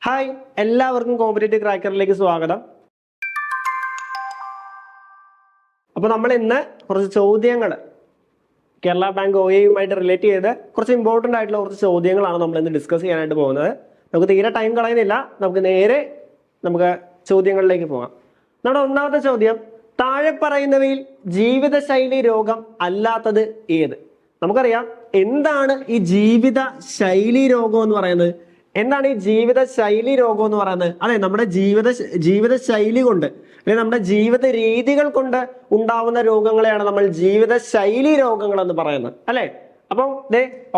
Hi, എല്ലാവർക്കും competitive ക്രാക്കറിലേക്ക് സ്വാഗതം. അപ്പോൾ നമ്മൾ ഇന്ന് കുറച്ച് ചോദ്യങ്ങൾ കേരള ബാങ്ക് OAയുമായിട്ട് റിലേറ്റ് ചെയ്ത് കുറച്ച് ഇമ്പോർട്ടൻ്റ് ആയിട്ടുള്ള കുറച്ച് ചോദ്യങ്ങളാണ് നമ്മൾ ഇന്ന് ഡിസ്കസ് ചെയ്യാനായിട്ട് പോകുന്നത്. നമുക്ക് തീരെ ടൈം കളയുന്നില്ല, നമുക്ക് നേരെ ചോദ്യങ്ങളിലേക്ക് പോകാം. നമ്മുടെ ഒന്നാമത്തെ ചോദ്യം, താഴെ പറയുന്നവയിൽ ജീവിതശൈലി രോഗം അല്ലാത്തത് ഏത്? നമുക്കറിയാം എന്താണ് ഈ ജീവിതശൈലി രോഗം എന്ന് പറയുന്നത്. എന്താണ് ഈ ജീവിതശൈലി രോഗം എന്ന് പറയുന്നത്? അതെ, നമ്മുടെ ജീവിതശൈലി കൊണ്ട് അല്ലെങ്കിൽ നമ്മുടെ ജീവിത രീതികൾ കൊണ്ട് ഉണ്ടാവുന്ന രോഗങ്ങളെയാണ് നമ്മൾ ജീവിതശൈലി രോഗങ്ങൾ എന്ന് പറയുന്നത്, അല്ലെ? അപ്പം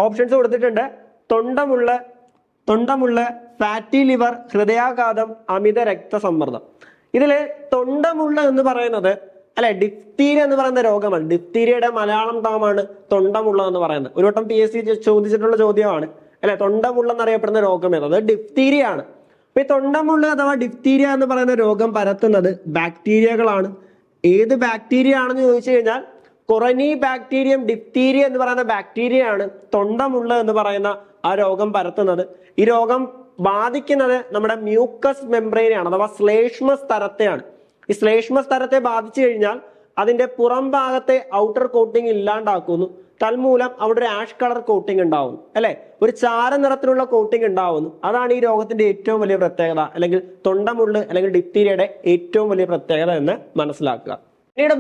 ഓപ്ഷൻസ് കൊടുത്തിട്ടുണ്ട്. തൊണ്ടമുള്ള, ഫാറ്റി ലിവർ, ഹൃദയാഘാതം, അമിത രക്തസമ്മർദ്ദം. ഇതില് തൊണ്ടമുള്ള എന്ന് പറയുന്നത് അല്ലെ ഡിഫ്തീരിയ എന്ന് പറയുന്ന രോഗമാണ്. ഡിഫ്തീരിയയുടെ മലയാളം ടേമാണ് തൊണ്ടമുള്ള എന്ന് പറയുന്നത്. ഒരു വട്ടം PSC ചോദിച്ചിട്ടുള്ള ചോദ്യമാണ്, അല്ലെ? തൊണ്ടമുള്ള എന്നറിയപ്പെടുന്ന രോഗം ഏത്? അത് ഡിഫ്തീരിയ ആണ്. അപ്പൊ ഈ തൊണ്ടമുള്ള അഥവാ ഡിഫ്തീരിയ എന്ന് പറയുന്ന രോഗം പരത്തുന്നത് ബാക്ടീരിയകളാണ്. ഏത് ബാക്ടീരിയ ആണെന്ന് ചോദിച്ചു കഴിഞ്ഞാൽ കൊറോണി ബാക്ടീരിയം ഡിഫ്തീരിയ എന്ന് പറയുന്ന ബാക്ടീരിയ ആണ് തൊണ്ടമുള്ള എന്ന് പറയുന്ന ആ രോഗം പരത്തുന്നത്. ഈ രോഗം ബാധിക്കുന്നത് നമ്മുടെ മ്യൂക്കസ് മെംബ്രെയിനെയാണ് അഥവാ ശ്ലേഷ്മ സ്തരത്തെയാണ്. ഈ ശ്ലേഷ്മ സ്തരത്തെ ബാധിച്ചു കഴിഞ്ഞാൽ അതിന്റെ പുറം ഭാഗത്തെ ഔട്ടർ കോട്ടിംഗ് ഇല്ലാണ്ടാക്കുന്നു. തൽമൂലം അവിടെ ഒരു ആഷ് കളർ കോട്ടിംഗ് ഉണ്ടാവുന്നു, അല്ലെ? ഒരു ചാര നിറത്തിലുള്ള കോട്ടിംഗ് ഉണ്ടാവുന്നു. അതാണ് ഈ രോഗത്തിന്റെ ഏറ്റവും വലിയ പ്രത്യേകത, അല്ലെങ്കിൽ തൊണ്ടമുള്ള് അല്ലെങ്കിൽ ഡിഫ്തീരിയയുടെ ഏറ്റവും വലിയ പ്രത്യേകത എന്ന് മനസ്സിലാക്കുക. പിന്നീട്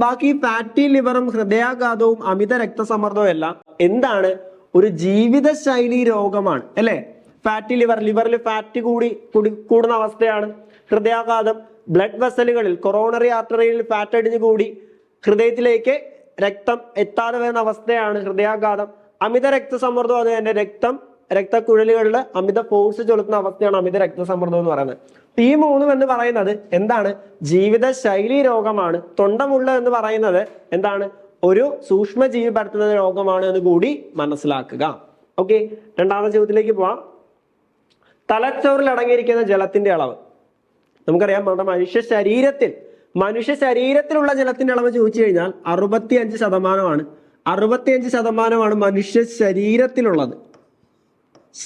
ബാക്കി ഫാറ്റി ലിവറും ഹൃദയാഘാതവും അമിത രക്തസമ്മർദ്ദവും എല്ലാം എന്താണ്? ഒരു ജീവിതശൈലി രോഗമാണ്, അല്ലെ? ഫാറ്റി ലിവറിൽ ഫാറ്റ് കൂടുന്ന അവസ്ഥയാണ്. ഹൃദയാഘാതം ബ്ലഡ് വെസലുകളിൽ കൊറോണറി ആർട്ടറിയിൽ ഫാറ്റ് അടിഞ്ഞു കൂടി ഹൃദയത്തിലേക്ക് രക്തം എത്താതെ വരുന്ന അവസ്ഥയാണ് ഹൃദയാഘാതം. അമിത രക്തസമ്മർദ്ദം അത് തന്നെ രക്തക്കുഴലുകളിൽ അമിത ഫോഴ്സ് ചെലുത്തുന്ന അവസ്ഥയാണ് അമിത രക്തസമ്മർദ്ദം എന്ന് പറയുന്നത്. ഈ മൂന്നും എന്ന് പറയുന്നത് എന്താണ്? ജീവിതശൈലി രോഗമാണ്. തൊണ്ടമുള്ള എന്ന് പറയുന്നത് എന്താണ്? ഒരു സൂക്ഷ്മജീവി പരത്തുന്ന രോഗമാണ് എന്ന് കൂടി മനസ്സിലാക്കുക. ഓക്കെ, രണ്ടാമത്തെ ചോദ്യത്തിലേക്ക് പോവാം. തലച്ചോറിൽ അടങ്ങിയിരിക്കുന്ന ജലത്തിന്റെ അളവ്. നമുക്കറിയാം നമ്മുടെ മനുഷ്യ ശരീരത്തിലുള്ള ജലത്തിന്റെ അളവ് ചോദിച്ചു കഴിഞ്ഞാൽ 65%. 65% മനുഷ്യ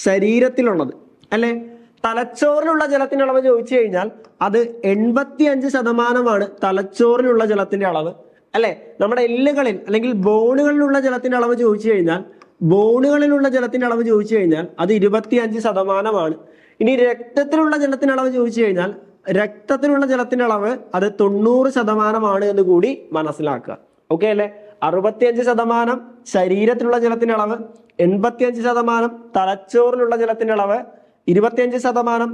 ശരീരത്തിലുള്ളത്, അല്ലെ? തലച്ചോറിലുള്ള ജലത്തിന്റെ അളവ് ചോദിച്ചു കഴിഞ്ഞാൽ അത് 85% തലച്ചോറിലുള്ള ജലത്തിന്റെ അളവ്, അല്ലെ? നമ്മുടെ എല്ലുകളിൽ അല്ലെങ്കിൽ ബോണുകളിലുള്ള ജലത്തിന്റെ അളവ് ചോദിച്ചു കഴിഞ്ഞാൽ അത് 25%. ഇനി രക്തത്തിലുള്ള ജലത്തിന്റെ അളവ് ചോദിച്ചു കഴിഞ്ഞാൽ അത് 90% എന്ന് കൂടി മനസ്സിലാക്കുക. ഓക്കെ അല്ലെ? 65% ശരീരത്തിലുള്ള ജലത്തിന്റെ അളവ്, 85% തലച്ചോറിലുള്ള ജലത്തിന്റെ അളവ്, 25%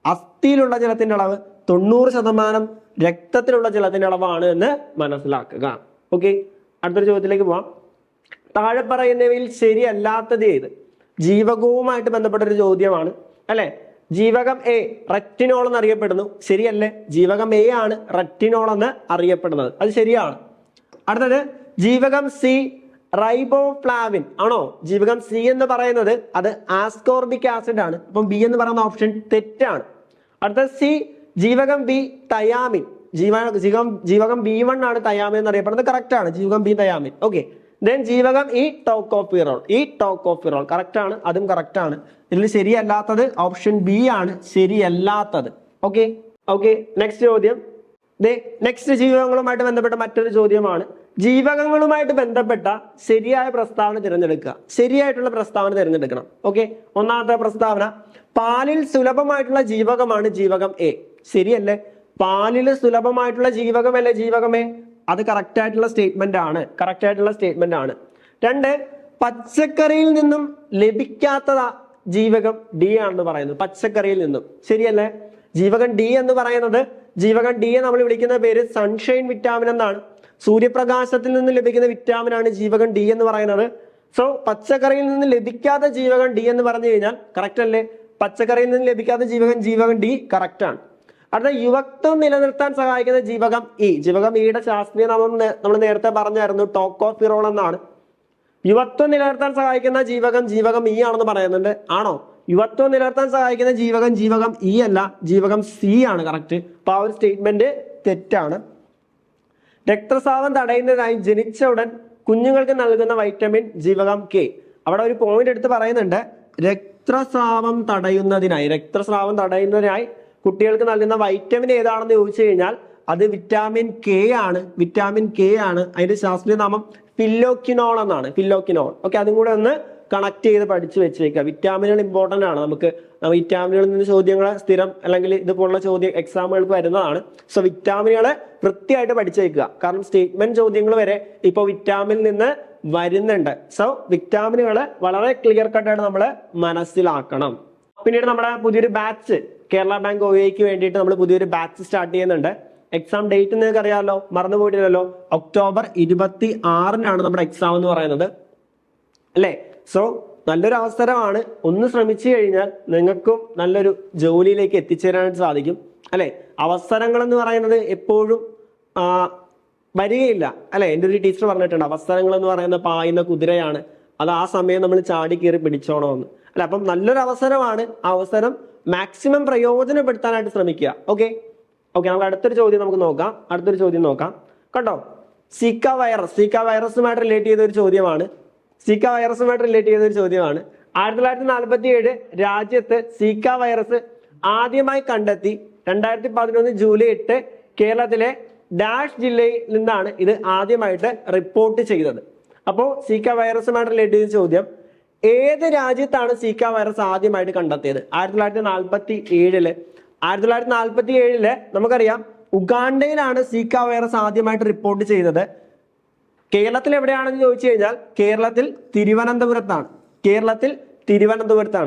അസ്ഥിയിലുള്ള ജലത്തിന്റെ അളവ്, 90% രക്തത്തിലുള്ള ജലത്തിന്റെ അളവാണ് എന്ന് മനസ്സിലാക്കുക. ഓക്കെ, അടുത്തൊരു ചോദ്യത്തിലേക്ക് പോവാം. താഴെ പറയുന്നവയിൽ ശരിയല്ലാത്തത് ഏത്? ജീവകവുമായിട്ട് ബന്ധപ്പെട്ട ഒരു ചോദ്യമാണ്, അല്ലെ? ജീവകം A റെറ്റിനോൾ എന്ന് അറിയപ്പെടുന്നു, ശരിയല്ലേ? ജീവകം A ആണ് റെറ്റിനോൾ എന്ന് അറിയപ്പെടുന്നത്, അത് ശരിയാണ്. അടുത്തത് ജീവകം C റൈബോഫ്ലാവിൻ ആണോ? ജീവകം C എന്ന് പറയുന്നത് അത് ആസ്കോർബിക് ആസിഡ് ആണ്. അപ്പം B എന്ന് പറയുന്ന ഓപ്ഷൻ തെറ്റാണ്. അടുത്തത് C ജീവകം B തയാമിൻ. ജീവകം B1 ആണ് തയാമിൻ എന്ന് അറിയപ്പെടുന്നത്, കറക്റ്റ് ആണ്. ജീവകം B തയാമിൻ. ഓക്കെ, ദെൻ ജീവകം E ടോക്കോഫിറോൾ കറക്റ്റ് ആണ്, അതും കറക്റ്റ് ആണ്. ഇതിൽ ശരിയല്ലാത്തത് ഓപ്ഷൻ B ആണ്, ശരിയല്ലാത്തത്. ഓക്കെ, നെക്സ്റ്റ് ചോദ്യം. നെക്സ്റ്റ് ജീവകങ്ങളുമായിട്ട് ബന്ധപ്പെട്ട മറ്റൊരു ചോദ്യമാണ്. ജീവകങ്ങളുമായിട്ട് ബന്ധപ്പെട്ട ശരിയായ പ്രസ്താവന തിരഞ്ഞെടുക്കുക. ശരിയായിട്ടുള്ള പ്രസ്താവന തിരഞ്ഞെടുക്കണം. ഓക്കെ, ഒന്നാമത്തെ പ്രസ്താവന, പാലിൽ സുലഭമായിട്ടുള്ള ജീവകമാണ് ജീവകം A. ശരിയല്ലേ? പാലിൽ സുലഭമായിട്ടുള്ള ജീവകമല്ലേ ജീവകം A? അത് കറക്റ്റ് ആയിട്ടുള്ള സ്റ്റേറ്റ്മെന്റ് ആണ്. 2, പച്ചക്കറിയിൽ നിന്നും ലഭിക്കാത്തതാ ജീവകം D ആണെന്ന് പറയുന്നത്. പച്ചക്കറിയിൽ നിന്നും, ശരിയല്ലേ? ജീവകം D എന്ന് പറയുന്നത്, ജീവകം D നമ്മൾ വിളിക്കുന്ന പേര് സൺഷൈൻ വിറ്റാമിൻ എന്നാണ്. സൂര്യപ്രകാശത്തിൽ നിന്ന് ലഭിക്കുന്ന വിറ്റാമിൻ ആണ് ജീവകം D എന്ന് പറയുന്നത്. സോ പച്ചക്കറിയിൽ നിന്ന് ലഭിക്കാത്ത ജീവകം D എന്ന് പറഞ്ഞു കഴിഞ്ഞാൽ കറക്റ്റ് അല്ലേ? പച്ചക്കറിയിൽ നിന്ന് ലഭിക്കാത്ത ജീവകം D കറക്റ്റ് ആണ്. അടുത്ത യുവത്വം നിലനിർത്താൻ സഹായിക്കുന്ന ജീവകം E. ജീവകം Eയുടെ ശാസ്ത്രീയ നാമം നമ്മൾ നേരത്തെ പറഞ്ഞായിരുന്നു, ടോക്കോഫിറോൾ എന്നാണ്. യുവത്വം നിലനിർത്താൻ സഹായിക്കുന്ന ജീവകം E ആണെന്ന് പറയുന്നുണ്ട്, ആണോ? യുവത്വം നിലനിർത്താൻ സഹായിക്കുന്ന ജീവകം E അല്ല, ജീവകം C ആണ് കറക്റ്റ്. അപ്പൊ ആ ഒരു സ്റ്റേറ്റ്മെന്റ് തെറ്റാണ്. രക്തസ്രാവം തടയുന്നതിനായി ജനിച്ച ഉടൻ കുഞ്ഞുങ്ങൾക്ക് നൽകുന്ന വൈറ്റമിൻ ജീവകം K. അവിടെ ഒരു പോയിന്റ് എടുത്ത് പറയുന്നുണ്ട്, രക്തസ്രാവം തടയുന്നതിനായി കുട്ടികൾക്ക് നൽകുന്ന വൈറ്റമിൻ ഏതാണെന്ന് ചോദിച്ചു കഴിഞ്ഞാൽ അത് വിറ്റാമിൻ കെ ആണ്. അതിന്റെ ശാസ്ത്രീയ നാമം ഫില്ലോക്വിനോൾ എന്നാണ്. ഓക്കെ, അതും കൂടെ ഒന്ന് കണക്ട് ചെയ്ത് പഠിച്ചു വെച്ചേക്കുക. വിറ്റാമിനുകൾ ഇമ്പോർട്ടന്റ് ആണ്. നമുക്ക് വിറ്റാമിനുകളിൽ നിന്ന് ചോദ്യങ്ങൾ സ്ഥിരം അല്ലെങ്കിൽ ഇതുപോലുള്ള ചോദ്യം എക്സാമുകൾക്ക് വരുന്നതാണ്. സോ വിറ്റാമിനുകളെ വൃത്തിയായിട്ട് പഠിച്ചേക്കുക. കാരണം സ്റ്റേറ്റ്മെന്റ് ചോദ്യങ്ങൾ വരെ ഇപ്പോൾ വിറ്റാമിനിൽ നിന്ന് വരുന്നുണ്ട്. സോ വിറ്റാമിനുകള് വളരെ ക്ലിയർ കട്ടായിട്ട് നമ്മൾ മനസ്സിലാക്കണം. പിന്നീട് നമ്മുടെ പുതിയൊരു ബാച്ച് കേരള ബാങ്ക് OAക്ക് വേണ്ടിയിട്ട് നമ്മൾ പുതിയൊരു ബാച്ച് സ്റ്റാർട്ട് ചെയ്യുന്നുണ്ട്. എക്സാം ഡേറ്റ് നിങ്ങൾക്ക് അറിയാമല്ലോ, മറന്നു പോയിട്ടില്ലല്ലോ. ഒക്ടോബർ 26-നാണ് നമ്മുടെ എക്സാം എന്ന് പറയുന്നത് അല്ലേ. സോ നല്ലൊരു അവസരമാണ്. ഒന്ന് ശ്രമിച്ചു കഴിഞ്ഞാൽ നിങ്ങൾക്കും നല്ലൊരു ജോലിയിലേക്ക് എത്തിച്ചേരാനായിട്ട് സാധിക്കും അല്ലെ. അവസരങ്ങൾ എന്ന് പറയുന്നത് എപ്പോഴും വരികയില്ല അല്ലെ. എൻ്റെ ഒരു ടീച്ചർ പറഞ്ഞിട്ടുണ്ട്, അവസരങ്ങൾ എന്ന് പറയുന്ന പായുന്ന കുതിരയാണ്, അത് ആ സമയം നമ്മൾ ചാടി കയറി പിടിച്ചോണമെന്ന് അല്ലെ. അപ്പം നല്ലൊരു അവസരമാണ്. ആ അവസരം മാക്സിമം പ്രയോജനപ്പെടുത്താനായിട്ട് ശ്രമിക്കുക. ഓക്കെ, നമുക്ക് അടുത്തൊരു ചോദ്യം നോക്കാം. കണ്ടോ, സിക്ക വൈറസുമായിട്ട് റിലേറ്റ് ചെയ്ത ഒരു ചോദ്യമാണ്. 1947 രാജ്യത്ത് സിക്ക വൈറസ് ആദ്യമായി കണ്ടെത്തി. 2011 ജൂലൈ 8 കേരളത്തിലെ ഡാഷ് ജില്ലയിൽ നിന്നാണ് ഇത് ആദ്യമായിട്ട് റിപ്പോർട്ട് ചെയ്തത്. അപ്പോൾ സിക്ക വൈറസുമായിട്ട് റിലേറ്റ് ചെയ്ത ചോദ്യം, ഏത് രാജ്യത്താണ് സിക്ക വൈറസ് ആദ്യമായിട്ട് കണ്ടെത്തിയത്? 1947 നമുക്കറിയാം ഉഗാണ്ടയിലാണ് സിക്ക വൈറസ് ആദ്യമായിട്ട് റിപ്പോർട്ട് ചെയ്തത്. കേരളത്തിൽ എവിടെയാണെന്ന് ചോദിച്ചു കഴിഞ്ഞാൽ കേരളത്തിൽ തിരുവനന്തപുരത്താണ്.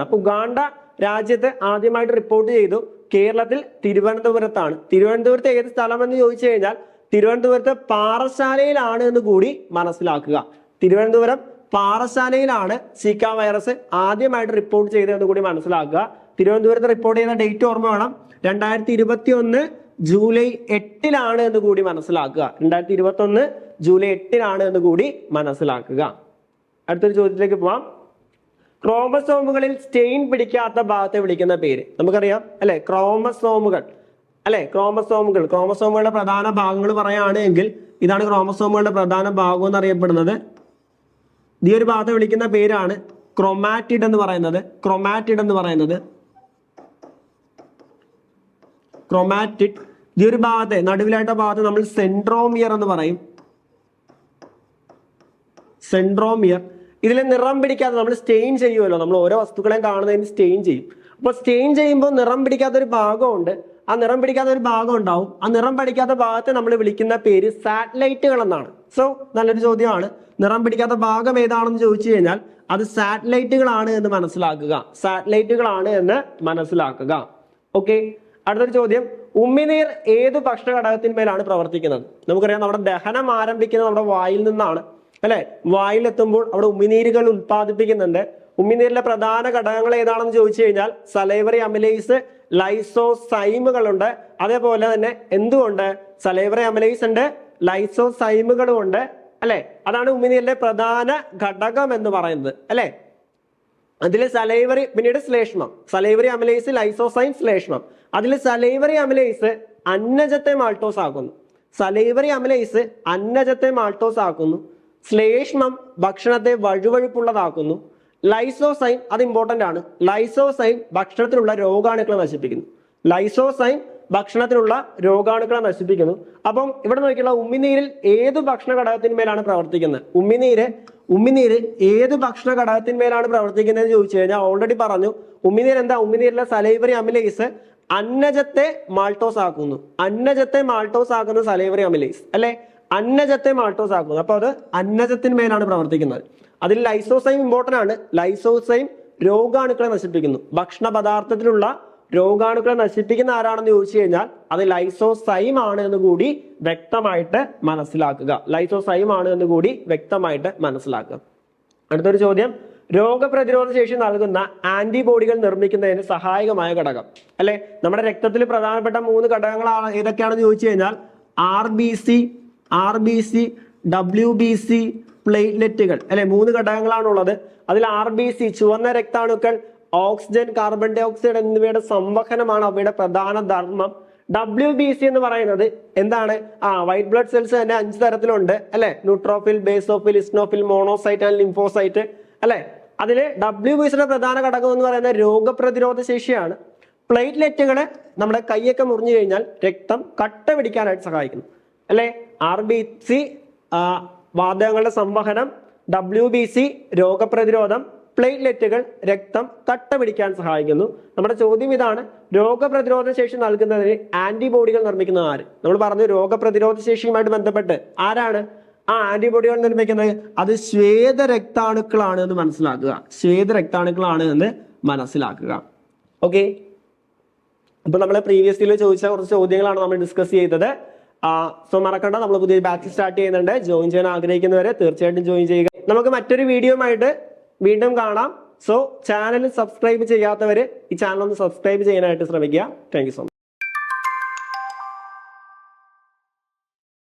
അപ്പൊ ഉഗാണ്ട രാജ്യത്ത് ആദ്യമായിട്ട് റിപ്പോർട്ട് ചെയ്തു, കേരളത്തിൽ തിരുവനന്തപുരത്താണ്. തിരുവനന്തപുരത്ത് ഏത് സ്ഥലം എന്ന് ചോദിച്ചു കഴിഞ്ഞാൽ തിരുവനന്തപുരത്ത് പാറശാലയിലാണ് എന്ന് കൂടി മനസ്സിലാക്കുക. തിരുവനന്തപുരം പാറശാലയിലാണ് സിക്ക വൈറസ് ആദ്യമായിട്ട് റിപ്പോർട്ട് ചെയ്തതെന്ന് കൂടി മനസ്സിലാക്കുക. തിരുവനന്തപുരത്ത് റിപ്പോർട്ട് ചെയ്ത ഡേറ്റ് ഓർമ്മ വേണം, 2021 ജൂലൈ 8 എന്ന് കൂടി മനസ്സിലാക്കുക. 2021 ജൂലൈ 8 എന്ന് കൂടി മനസ്സിലാക്കുക. അടുത്തൊരു ചോദ്യത്തിലേക്ക് പോവാം. ക്രോമസോമുകളിൽ സ്റ്റെയിൻ പിടിക്കാത്ത ഭാഗത്തെ വിളിക്കുന്ന പേര് നമുക്കറിയാം അല്ലെ. ക്രോമസോമുകളുടെ പ്രധാന ഭാഗങ്ങൾ പറയുകയാണെങ്കിൽ ഇതാണ് ക്രോമസോമുകളുടെ പ്രധാന ഭാഗം എന്നറിയപ്പെടുന്നത്. ഈ ഒരു ഭാഗത്തെ വിളിക്കുന്ന പേരാണ് ക്രോമാറ്റിഡ് എന്ന് പറയുന്നത്. ഈ ഒരു ഭാഗത്തെ നടുവിലായിട്ട ഭാഗത്ത് നമ്മൾ സെൻട്രോമിയർ എന്ന് പറയും. ഇതിൽ നിറം പിടിക്കാതെ നമ്മൾ സ്റ്റെയിൻ ചെയ്യുമല്ലോ, നമ്മൾ ഓരോ വസ്തുക്കളെയും കാണുന്നതിന് സ്റ്റെയിൻ ചെയ്യും. അപ്പോൾ സ്റ്റെയിൻ ചെയ്യുമ്പോൾ നിറം പിടിക്കാത്ത ഒരു ഭാഗമുണ്ട്, ആ നിറം പിടിക്കാത്ത ഒരു ഭാഗം ഉണ്ടാവും. ആ നിറം പിടിക്കാത്ത ഭാഗത്തെ നമ്മൾ വിളിക്കുന്ന പേര് സാറ്റലൈറ്റുകൾ എന്നാണ്. സോ നല്ലൊരു ചോദ്യമാണ്. നിറം പിടിക്കാത്ത ഭാഗം ഏതാണെന്ന് ചോദിച്ചു കഴിഞ്ഞാൽ അത് സാറ്റലൈറ്റുകളാണ് എന്ന് മനസ്സിലാക്കുക. ഓക്കെ, അടുത്തൊരു ചോദ്യം, ഉമിനീർ ഏത് ഭക്ഷണ ഘടകത്തിന്മേലാണ് പ്രവർത്തിക്കുന്നത്? നമുക്കറിയാം നമ്മുടെ ദഹനം ആരംഭിക്കുന്നത് നമ്മുടെ വായിൽ നിന്നാണ് അല്ലെ. വായിലെത്തുമ്പോൾ അവിടെ ഉമിനീരുകൾ ഉത്പാദിപ്പിക്കുന്നുണ്ട്. ഉമിനീരിലെ പ്രധാന ഘടകങ്ങൾ ഏതാണെന്ന് ചോദിച്ചു കഴിഞ്ഞാൽ സലൈവറി അമിലേസ്, ലൈസോസൈമുകളുണ്ട്. അതേപോലെ തന്നെ എന്തുകൊണ്ട് സലൈവറി അമിലേസ് ഉണ്ട്, ലൈസോസൈമുകളും ഉണ്ട് അല്ലെ. അതാണ് ഉമിനീരിലെ പ്രധാന ഘടകം എന്ന് പറയുന്നത് അല്ലെ. അതിൽ സലൈവറി, പിന്നീട് ശ്ലേഷ്മം, സലൈവറി അമിലേസ്, ലൈസോസൈം, ശ്ലേഷ്മം. അതിൽ സലൈവറി അമിലേസ് അന്നജത്തെ മാൾട്ടോസ് ആക്കുന്നു. ശ്ലേഷ്മം ഭക്ഷണത്തെ വഴുവഴുപ്പുള്ളതാക്കുന്നു. ലൈസോസൈം, അത് ഇമ്പോർട്ടന്റ് ആണ്, ലൈസോസൈം ഭക്ഷണത്തിലുള്ള രോഗാണുക്കളെ നശിപ്പിക്കുന്നു. അപ്പം ഇവിടെ നോക്കിയുള്ള ഉമിനീരിൽ ഏത് ഭക്ഷണ ഘടകത്തിന്മേലാണ് പ്രവർത്തിക്കുന്നത്? ഉമിനീര് ഏത് ഭക്ഷണ ഘടകത്തിന്മേലാണ് പ്രവർത്തിക്കുന്നത് ചോദിച്ചു കഴിഞ്ഞാൽ ഓൾറെഡി പറഞ്ഞു. ഉമിനീർ എന്താ? ഉമിനീരിലെ സലൈവറി അമിലേസ് അന്നജത്തെ മാൾട്ടോസ് ആക്കുന്ന സലൈവറി അമിലേസ് അല്ലെ. അപ്പൊ അത് അന്നജത്തിന്മേലാണ് പ്രവർത്തിക്കുന്നത്. അതിൽ ലൈസോസൈം ഇമ്പോർട്ടന്റ് ആണ്. ലൈസോസൈം രോഗാണുക്കളെ നശിപ്പിക്കുന്നു. ഭക്ഷണ പദാർത്ഥത്തിലുള്ള രോഗാണുക്കളെ നശിപ്പിക്കുന്ന ആരാണെന്ന് ചോദിച്ചു കഴിഞ്ഞാൽ അത് ലൈസോസൈം ആണ് എന്ന് കൂടി വ്യക്തമായിട്ട് മനസ്സിലാക്കുക. അടുത്തൊരു ചോദ്യം, രോഗപ്രതിരോധ ശേഷി നൽകുന്ന ആന്റിബോഡികൾ നിർമ്മിക്കുന്നതിന് സഹായകമായ ഘടകം അല്ലെ. നമ്മുടെ രക്തത്തിൽ പ്രധാനപ്പെട്ട 3 ഘടകങ്ങളാണ് ഏതൊക്കെയാണെന്ന് ചോദിച്ചു കഴിഞ്ഞാൽ RBC, WBC, പ്ലേറ്റ്ലെറ്റുകൾ അല്ലെ. 3 ഘടകങ്ങളാണുള്ളത്. അതിൽ RBC ചുവന്ന രക്താണുക്കൾ, ഓക്സിജൻ, കാർബൺ ഡൈ ഓക്സൈഡ് എന്നിവയുടെ സംവഹനമാണ് അവയുടെ പ്രധാന ധർമ്മം. WBC എന്ന് പറയുന്നത് എന്താണ്? വൈറ്റ് ബ്ലഡ് സെൽസ് തന്നെ 5 തരത്തിലുണ്ട് അല്ലെ. Neutrophil, basophil, eosinophil, monocyte and lymphocyte അല്ലെ. അതിൽ WBCയുടെ പ്രധാന ഘടകം എന്ന് പറയുന്നത് രോഗപ്രതിരോധ ശേഷിയാണ്. പ്ലേറ്റ്ലെറ്റുകളെ നമ്മുടെ കൈയൊക്കെ മുറിഞ്ഞു കഴിഞ്ഞാൽ രക്തം കട്ട പിടിക്കാനായിട്ട് സഹായിക്കുന്നു അല്ലെ. RBC വാതകങ്ങളുടെ സംവഹനം, WBC രോഗപ്രതിരോധം, പ്ലേറ്റ്ലെറ്റുകൾ രക്തം കട്ട പിടിക്കാൻ സഹായിക്കുന്നു. നമ്മുടെ ചോദ്യം ഇതാണ്, രോഗപ്രതിരോധ ശേഷി നൽകുന്നതിന് ആന്റിബോഡികൾ നിർമ്മിക്കുന്ന ആര്? നമ്മൾ പറഞ്ഞു രോഗപ്രതിരോധ ശേഷിയുമായിട്ട് ബന്ധപ്പെട്ട് ആരാണ് ആ ആന്റിബോഡികൾ നിർമ്മിക്കുന്നത്? അത് ശ്വേതരക്താണുക്കളാണ് എന്ന് മനസ്സിലാക്കുക. ശ്വേതരക്താണുക്കളാണ് എന്ന് മനസ്സിലാക്കുക. ഓക്കെ, അപ്പൊ നമ്മൾ പ്രീവിയസ്ലിൽ ചോദിച്ച കുറച്ച് ചോദ്യങ്ങളാണ് നമ്മൾ ഡിസ്കസ് ചെയ്തത്. സോ മറക്കണ്ട, നമ്മൾ പുതിയ ബാച്ച് സ്റ്റാർട്ട് ചെയ്യുന്നുണ്ട്. ജോയിൻ ചെയ്യാൻ ആഗ്രഹിക്കുന്നവരെ തീർച്ചയായിട്ടും ജോയിൻ ചെയ്യുക. നമുക്ക് മറ്റൊരു വീഡിയോയുമായിട്ട് വീണ്ടും കാണാം. സോ ചാനൽ സബ്സ്ക്രൈബ് ചെയ്യാത്തവര് ഈ ചാനൽ ഒന്ന് സബ്സ്ക്രൈബ് ചെയ്യാനായിട്ട് ശ്രമിക്കുക. Thank you so much.